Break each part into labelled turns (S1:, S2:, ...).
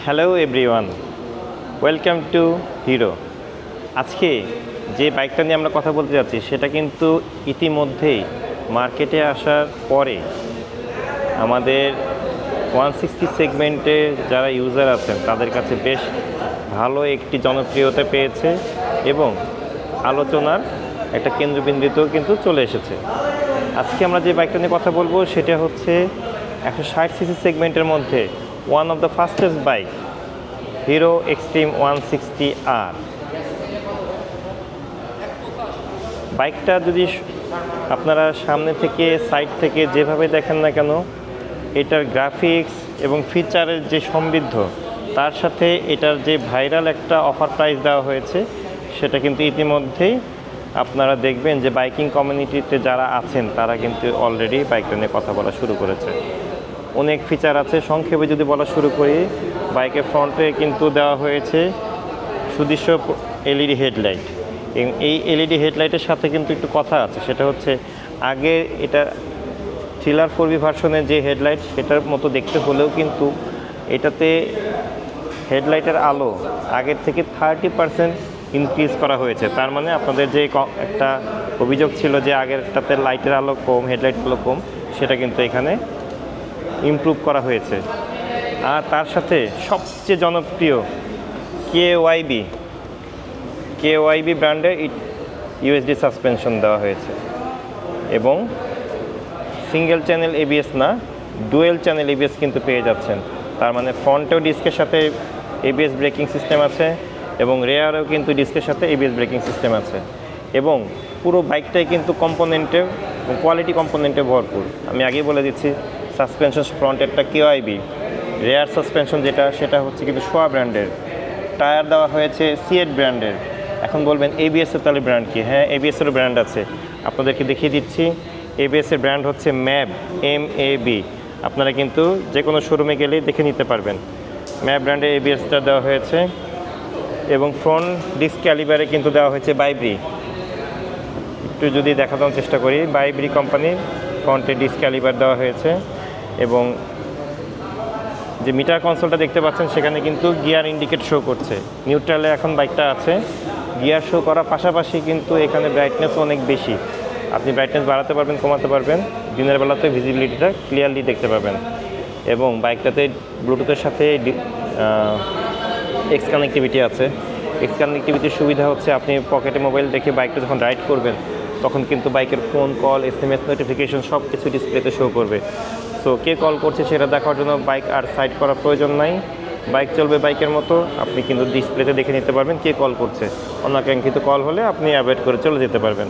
S1: Hello everyone, welcome to hero. আজকে যে বাইকটা নিয়ে আমরা কথা বলতে যাচ্ছি সেটা কিন্তু ইতিমধ্যেই মার্কেটে আসার পরে আমাদের 160 সেগমেন্টে যারা ইউজার আছেন তাদের কাছে বেশ ভালো একটি জনপ্রিয়তা পেয়েছে এবং আলোচনার একটা কেন্দ্রবিন্দুতেও কিন্তু চলে এসেছে। আজকে আমরা যে বাইকটা নিয়ে কথা বলবো সেটা হচ্ছে 160 সিসি সেগমেন্টের মধ্যে one of the fastest bike, Hero Xtreme 160R। বাইকটা যদি আপনারা সামনে থেকে সাইড থেকে যেভাবে দেখেন না কেন, এটার গ্রাফিক্স এবং ফিচারের যে সমৃদ্ধ, তার সাথে এটার যে ভাইরাল একটা অফার প্রাইস দেওয়া হয়েছে সেটা কিন্তু ইতিমধ্যেই আপনারা দেখবেন যে বাইকিং কমিউনিটিতে যারা আছেন তারা কিন্তু অলরেডি বাইকটা নিয়ে কথা বলা শুরু করেছে। অনেক ফিচার আছে, সংক্ষেপে যদি বলা শুরু করি, বাইকের ফ্রন্টে কিন্তু দেওয়া হয়েছে সুদৃশ্য এলইডি হেডলাইট। এই এলইডি হেডলাইটের সাথে কিন্তু একটু কথা আছে, সেটা হচ্ছে আগে এটা থ্রিলার 4B ভার্সনের যে হেডলাইট সেটার মতো দেখতে হলেও কিন্তু এটাতে হেডলাইটের আলো আগের থেকে 30% ইনক্রিজ করা হয়েছে। তার মানে আপনাদের যে একটা অভিযোগ ছিল যে আগেরটাতে লাইটের আলো কম, হেডলাইট আলো কম, সেটা কিন্তু এখানে ইমপ্রুভ করা হয়েছে। আর তার সাথে সবচেয়ে জনপ্রিয় কেওয়াইবি ব্র্যান্ডের ইউএসডি সাসপেনশন দেওয়া হয়েছে এবং সিঙ্গেল চ্যানেল এবিএস না, ডুয়েল চ্যানেল এবিএস কিন্তু পেয়ে যাচ্ছেন। তার মানে ফ্রন্টেও ডিস্কের সাথে এবিএস ব্রেকিং সিস্টেম আছে এবং রেয়ারেও কিন্তু ডিস্কের সাথে এবিএস ব্রেকিং সিস্টেম আছে এবং পুরো বাইকটাই কিন্তু কম্পোনেন্টে, কোয়ালিটি কম্পোনেন্টে ভরপুর। আমি আগেই বলে দিচ্ছি, সাসপেনশন ফ্রন্টেরটা কেওয়াইবি, রেয়ার সাসপেনশন যেটা সেটা হচ্ছে কিন্তু সোয়া ব্র্যান্ডের, টায়ার দেওয়া হয়েছে সিয়েট ব্র্যান্ডের। এখন বলবেন এবিএসের তাহলে ব্র্যান্ড কি? হ্যাঁ, এবিএসেরও ব্র্যান্ড আছে, আপনাদেরকে দেখিয়ে দিচ্ছি। এবিএসের ব্র্যান্ড হচ্ছে ম্যাব, MAB। আপনারা কিন্তু যে কোনো শোরুমে গেলেই দেখে নিতে পারবেন। ম্যাব ব্র্যান্ডের এবিএসটা দেওয়া হয়েছে এবং ফ্রন্ট ডিস্ক ক্যালিবারে কিন্তু দেওয়া হয়েছে বাইব্রি। একটু যদি দেখানোর চেষ্টা করি, বাইব্রি কোম্পানির ফ্রন্টে ডিস্ক ক্যালিবার দেওয়া হয়েছে এবং যে মিটার কনসোলটা দেখতে পাচ্ছেন সেখানে কিন্তু গিয়ার ইন্ডিকেট শো করছে। নিউট্রালে এখন বাইকটা আছে, গিয়ার শো করার পাশাপাশি কিন্তু এখানে ব্রাইটনেস অনেক বেশি। আপনি ব্রাইটনেস বাড়াতে পারবেন, কমাতে পারবেন, দিনের বেলাতে ভিজিবিলিটিটা ক্লিয়ারলি দেখতে পাবেন। এবং বাইকটাতে ব্লুটুথের সাথে এক্স কানেক্টিভিটি আছে। এক্স কানেক্টিভিটির সুবিধা হচ্ছে আপনি পকেটে মোবাইল রেখে বাইকটা যখন রাইড করবেন তখন কিন্তু বাইকের ফোন কল, SMS নোটিফিকেশন সব কিছু ডিসপ্লেতে শো করবে। সো কে কল করছে সেটা দেখার জন্য বাইক আর সাইড করার প্রয়োজন নাই, বাইক চলবে বাইকের মতো। আপনি কিন্তু ডিসপ্লেতে দেখে নিতে পারবেন কে কল করছে। অনাকাঙ্ক্ষিত কল হলে আপনি অ্যাভয়েড করে চলে যেতে পারবেন।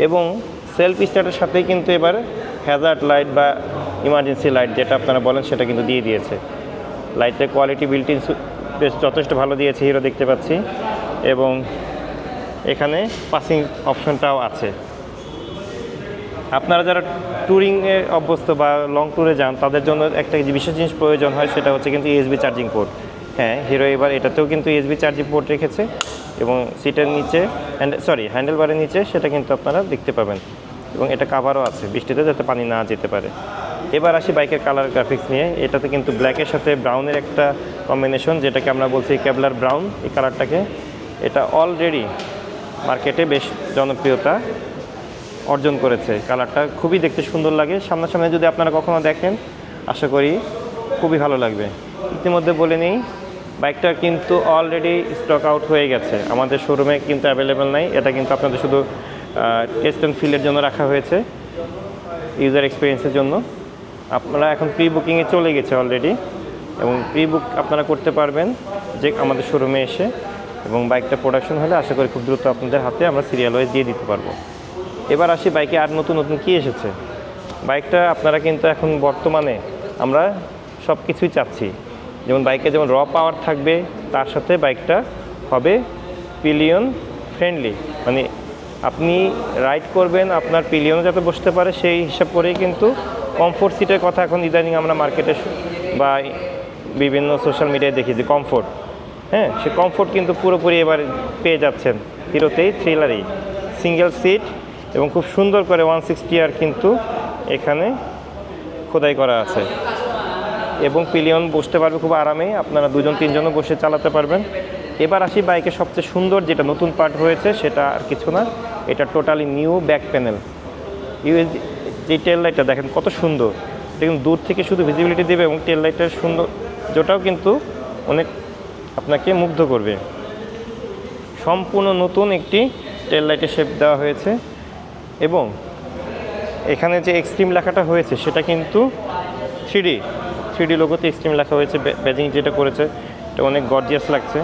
S1: এবং সেলফ স্টার্টের সাথেই কিন্তু এবার হ্যাজার্ড লাইট বা ইমার্জেন্সি লাইট যেটা আপনারা বলেন সেটা কিন্তু দিয়ে দিয়েছে। লাইটের কোয়ালিটি বিল্ট ইন বেশ যথেষ্ট ভালো দিয়েছে হিরো, দেখতে পাচ্ছি। এবং এখানে পাসিং অপশনটাও আছে। আপনারা যারা ট্যুরিংয়ে অভ্যস্ত বা লং ট্যুরে যান তাদের জন্য একটা বিশেষ জিনিস প্রয়োজন হয়, সেটা হচ্ছে কিন্তু USB চার্জিং পোর্ট। হ্যাঁ, হিরো এবার এটাতেও কিন্তু USB চার্জিং পোর্ট রেখেছে এবং সিটের নিচে হ্যান্ডেলবারের নিচে সেটা কিন্তু আপনারা দেখতে পাবেন এবং এটা কাভারও আছে বৃষ্টিতে যাতে পানি না যেতে পারে। এবার আসি বাইকের কালার গ্রাফিক্স নিয়ে। এটাতে কিন্তু ব্ল্যাকের সাথে ব্রাউনের একটা কম্বিনেশন, যেটাকে আমরা বলছি কেবলার ব্রাউন, এই কালারটাকে। এটা অলরেডি মার্কেটে বেশ জনপ্রিয়তা অর্জন করেছে। কালারটা খুবই দেখতে সুন্দর লাগে, সামনাসামনি যদি আপনারা কখনো দেখেন আশা করি খুবই ভালো লাগবে। ইতিমধ্যে বলে নিই, বাইকটা কিন্তু অলরেডি স্টক আউট হয়ে গেছে, আমাদের শোরুমে কিন্তু অ্যাভেলেবেল নাই। এটা কিন্তু আপনাদের শুধু টেস্ট অ্যান্ড ফিলের জন্য রাখা হয়েছে, ইউজার এক্সপিরিয়েন্সের জন্য। আপনারা এখন প্রি বুকিংয়ে চলে গেছে অলরেডি এবং প্রি বুক আপনারা করতে পারবেন যে আমাদের শোরুমে এসে, এবং বাইকটা প্রোডাকশন হলে আশা করি খুব দ্রুত আপনাদের হাতে আমরা সিরিয়াল ওয়াইজ দিয়ে দিতে পারবো। এবার আসি বাইকে আর নতুন নতুন কী এসেছে। বাইকটা আপনারা কিন্তু এখন বর্তমানে আমরা সব কিছুই চাচ্ছি, যেমন বাইকে যেমন র পাওয়ার থাকবে, তার সাথে বাইকটা হবে পিলিয়ন ফ্রেন্ডলি। মানে আপনি রাইড করবেন আপনার পিলিয়নে যাতে বসতে পারে সেই হিসাব করেই কিন্তু কমফোর্ট সিটের কথা এখন ইদানিং আমরা মার্কেটে বা বিভিন্ন সোশ্যাল মিডিয়ায় দেখি যে কমফোর্ট, হ্যাঁ, সে কমফোর্ট কিন্তু পুরোপুরি এবার পেয়ে যাচ্ছেন হিরোতেই, থ্রিলারেই। সিঙ্গেল সিট এবং খুব সুন্দর করে 160R কিন্তু এখানে খোদাই করা আছে। এবং পিলিয়ন বসতে পারবে খুব আরামে, আপনারা 2-3জনও বসে চালাতে পারবেন। এবার আসি বাইকের সবচেয়ে সুন্দর যেটা নতুন পার্ট হয়েছে, সেটা আর কিছু না, এটা totally new back panel. USD যে টেল লাইটটা দেখেন কত সুন্দর, এটা কিন্তু দূর থেকে শুধু ভিজিবিলিটি দেবে এবং টেল লাইটের সৌন্দর্যটাও কিন্তু অনেক আপনাকে মুগ্ধ করবে। সম্পূর্ণ নতুন একটি টেল লাইটের শেপ দেওয়া হয়েছে এবং এখানে যে এক্সট্রিম লেখাটা হয়েছে সেটা কিন্তু 3D লোগোতে এক্সট্রিম লেখা হয়েছে, ব্যাজিং যেটা করেছে এটা অনেক গর্জিয়াস লাগছে।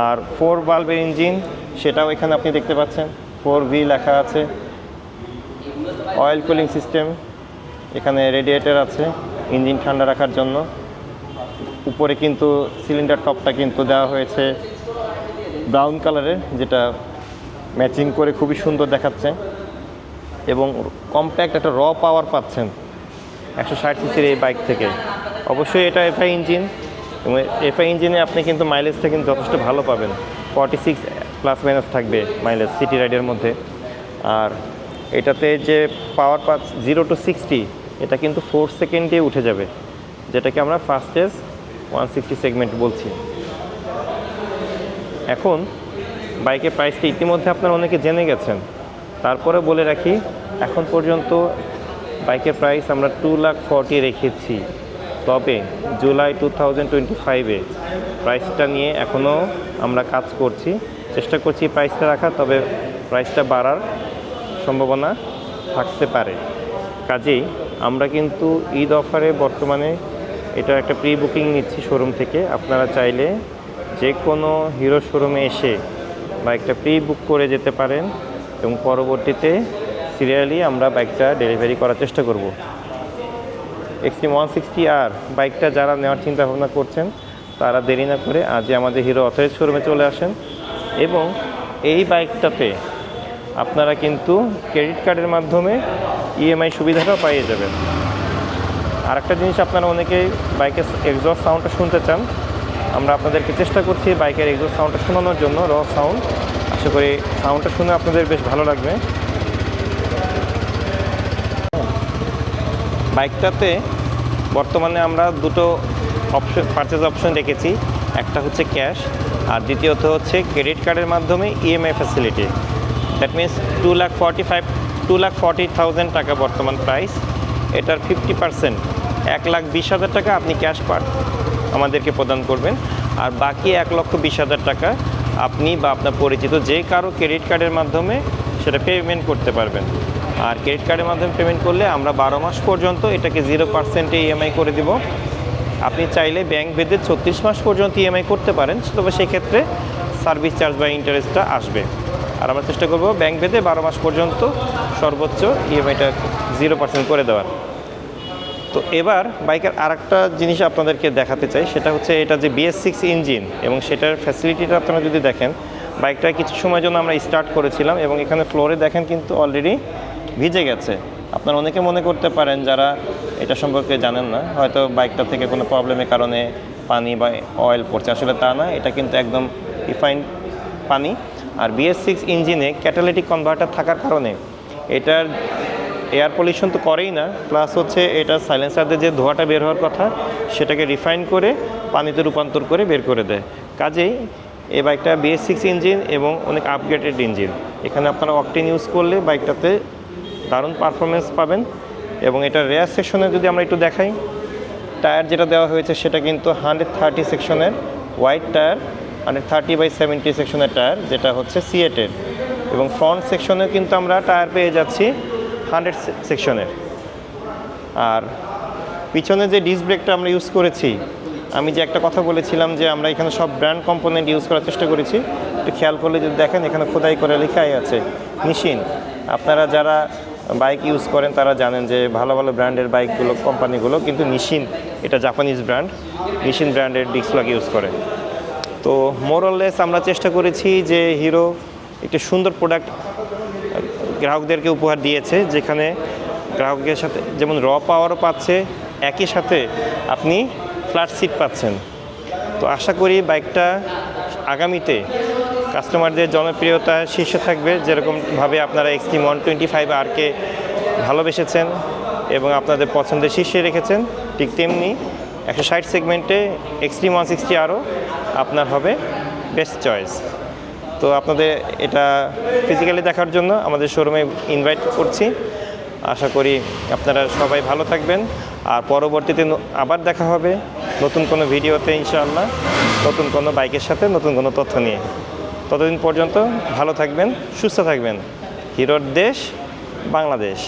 S1: আর 4 বাল্বের ইঞ্জিন, সেটাও এখানে আপনি দেখতে পাচ্ছেন, 4V লেখা আছে। অয়েল কুলিং সিস্টেম, এখানে রেডিয়েটর আছে ইঞ্জিন ঠান্ডা রাখার জন্য। উপরে কিন্তু সিলিন্ডার টপটা কিন্তু দেওয়া হয়েছে ব্রাউন কালারের, যেটা ম্যাচিং করে খুবই সুন্দর দেখাচ্ছে এবং কম্প্যাক্ট একটা র পাওয়ার পাচ্ছেন 160 সিসির এই বাইক থেকে। অবশ্যই এটা এফআই ইঞ্জিন এবং এফআই ইঞ্জিনে আপনি কিন্তু মাইলেজটা কিন্তু যথেষ্ট ভালো পাবেন, 46 প্লাস মাইনাস থাকবে মাইলেজ সিটি রাইডের মধ্যে। আর এটাতে যে পাওয়ার পাচ্ছ 0 to 60, এটা কিন্তু 4 সেকেন্ডে উঠে যাবে, যেটাকে আমরা ফাস্টেস্ট 160 সেগমেন্ট বলছি। এখন বাইকের প্রাইসটা ইতিমধ্যে আপনারা অনেকে জেনে গেছেন, তারপরে বলে রাখি এখন পর্যন্ত বাইকের প্রাইস আমরা 2,40,000 রেখেছি। তবে জুলাই 2025-এ প্রাইসটা নিয়ে এখনও আমরা কাজ করছি, চেষ্টা করছি প্রাইসটা রাখার, তবে প্রাইসটা বাড়ার সম্ভাবনা থাকতে পারে। কাজেই আমরা কিন্তু ঈদ অফারে বর্তমানে এটা একটা প্রি বুকিং নিচ্ছি শোরুম থেকে। আপনারা চাইলে যে কোনো হিরো শোরুমে এসে বাইকটা প্রি বুক করে যেতে পারেন এবং পরবর্তীতে সিরিয়ালি আমরা বাইকটা ডেলিভারি করার চেষ্টা করব। এক্সট্রিম 160R বাইকটা যারা নেওয়ার চিন্তা ভাবনা করছেন তারা দেরি না করে আজই আমাদের হিরো অথরাইজ শোরুমে চলে আসেন এবং এই বাইকটাতে আপনারা কিন্তু ক্রেডিট কার্ডের মাধ্যমে ইএমআই সুবিধাটাও পাইয়ে যাবেন। আর একটা জিনিস, আপনারা অনেকেই বাইকের এক্সস্ট সাউন্ডটা শুনতে চান, আমরা আপনাদেরকে চেষ্টা করছি বাইকের এক্সস্ট সাউন্ডটা শোনানোর জন্য, র সাউন্ড। আশা করি সাউন্ডটা শুনে আপনাদের বেশ ভালো লাগবে। বাইকটাতে বর্তমানে আমরা দুটো পারচেজ অপশন রেখেছি, একটা হচ্ছে ক্যাশ আর দ্বিতীয়ত হচ্ছে ক্রেডিট কার্ডের মাধ্যমে ইএমআই ফ্যাসিলিটি। দ্যাট মিনস 2,40,000 টাকা বর্তমান প্রাইস। এটার 50% 1,20,000 টাকা আপনি ক্যাশ আমাদেরকে প্রদান করবেন, আর বাকি 1,20,000 টাকা আপনি বা আপনার পরিচিত যে কারো ক্রেডিট কার্ডের মাধ্যমে সেটা পেমেন্ট করতে পারবেন। আর ক্রেডিট কার্ডের মাধ্যমে পেমেন্ট করলে আমরা 12 মাস পর্যন্ত এটাকে 0% ইএমআই করে দিব। আপনি চাইলে ব্যাংক ভেদে 36 মাস পর্যন্ত ইএমআই করতে পারেন, তবে সেক্ষেত্রে সার্ভিস চার্জ বা ইন্টারেস্টটা আসবে। আর আমরা চেষ্টা করব ব্যাংক ভেদে 12 মাস পর্যন্ত সর্বোচ্চ ইএমআইটা 0% করে দেওয়ার। তো এবার বাইকের আরেকটা জিনিস আপনাদেরকে দেখাতে চাই, সেটা হচ্ছে এটা যে BS6 ইঞ্জিন এবং সেটার ফ্যাসিলিটিটা আপনারা যদি দেখেন, বাইকটা কিছু সময়ের জন্য আমরা স্টার্ট করেছিলাম এবং এখানে ফ্লোরে দেখেন কিন্তু অলরেডি ভিজে গেছে। আপনারা অনেকে মনে করতে পারেন যারা এটা সম্পর্কে জানেন না, হয়তো বাইকটা থেকে কোনো প্রবলেমের কারণে পানি বা অয়েল পড়ছে, আসলে তা না, এটা কিন্তু একদম রিফাইন্ড পানি। আর BS6 ইঞ্জিনে ক্যাটালিটিক কনভার্টার থাকার কারণে এটার এয়ার পলিউশন তো করেই না, প্লাস হচ্ছে এটা সাইলেন্সারদের যে ধোঁয়াটা বের হওয়ার কথা সেটাকে রিফাইন করে পানিতে রূপান্তর করে বের করে দেয়। কাজেই এই বাইকটা BS6 ইঞ্জিন এবং অনেক আপগ্রেডেড ইঞ্জিন। এখানে আপনারা অকটেন ইউজ করলে বাইকটাতে দারুণ পারফরমেন্স পাবেন। এবং এটা রেয়ার সেকশনে যদি আমরা একটু দেখাই, টায়ার যেটা দেওয়া হয়েছে সেটা কিন্তু 130 সেকশনের হোয়াইট টায়ার, 130/70 সেকশনের টায়ার, যেটা হচ্ছে সিএটের। এবং ফ্রন্ট সেকশনে কিন্তু আমরা টায়ার পেয়ে যাচ্ছি 100 সেকশনের। আর পিছনে যে ডিস্ক ব্রেকটা আমরা ইউজ করেছি, আমি যে একটা কথা বলেছিলাম যে আমরা এখানে সব ব্র্যান্ড কম্পোনেন্ট ইউজ করার চেষ্টা করেছি, একটু খেয়াল করলে যদি দেখেন এখানে খোদাই করে লেখাই আছে নিশিন। আপনারা যারা বাইক ইউজ করেন তারা জানেন যে ভালো ভালো ব্র্যান্ডের বাইকগুলো, কোম্পানিগুলো কিন্তু নিশিন, এটা জাপানিজ ব্র্যান্ড, নিশিন ব্র্যান্ডের ডিস্ক ব্রেক ইউজ করে। তো মোরলেস আমরা চেষ্টা করেছি যে হিরো একটি সুন্দর প্রোডাক্ট গ্রাহকদেরকে উপহার দিয়েছে, যেখানে গ্রাহকের সাথে যেমন র পাওয়ারও পাচ্ছে, একই সাথে আপনি ফ্ল্যাট সিট পাচ্ছেন। তো আশা করি বাইকটা আগামীতে কাস্টমারদের জনপ্রিয়তা শীর্ষে থাকবে, যেরকমভাবে আপনারা এক্সট্রিম 125Rকে ভালোবেসেছেন এবং আপনাদের পছন্দের শীর্ষে রেখেছেন, ঠিক তেমনি 160 সেগমেন্টে এক্সট্রিম 160 আরও আপনার হবে বেস্ট চয়েস। তো আপনাদের এটা ফিজিক্যালি দেখার জন্য আমাদের শোরুমে ইনভাইট করছি। আশা করি আপনারা সবাই ভালো থাকবেন, আর পরবর্তীতে আবার দেখা হবে নতুন কোনো ভিডিওতে ইনশাআল্লাহ, নতুন কোনো বাইকের সাথে নতুন কোনো তথ্য নিয়ে। ততদিন পর্যন্ত ভালো থাকবেন, সুস্থ থাকবেন। হিরোর দেশ বাংলাদেশ।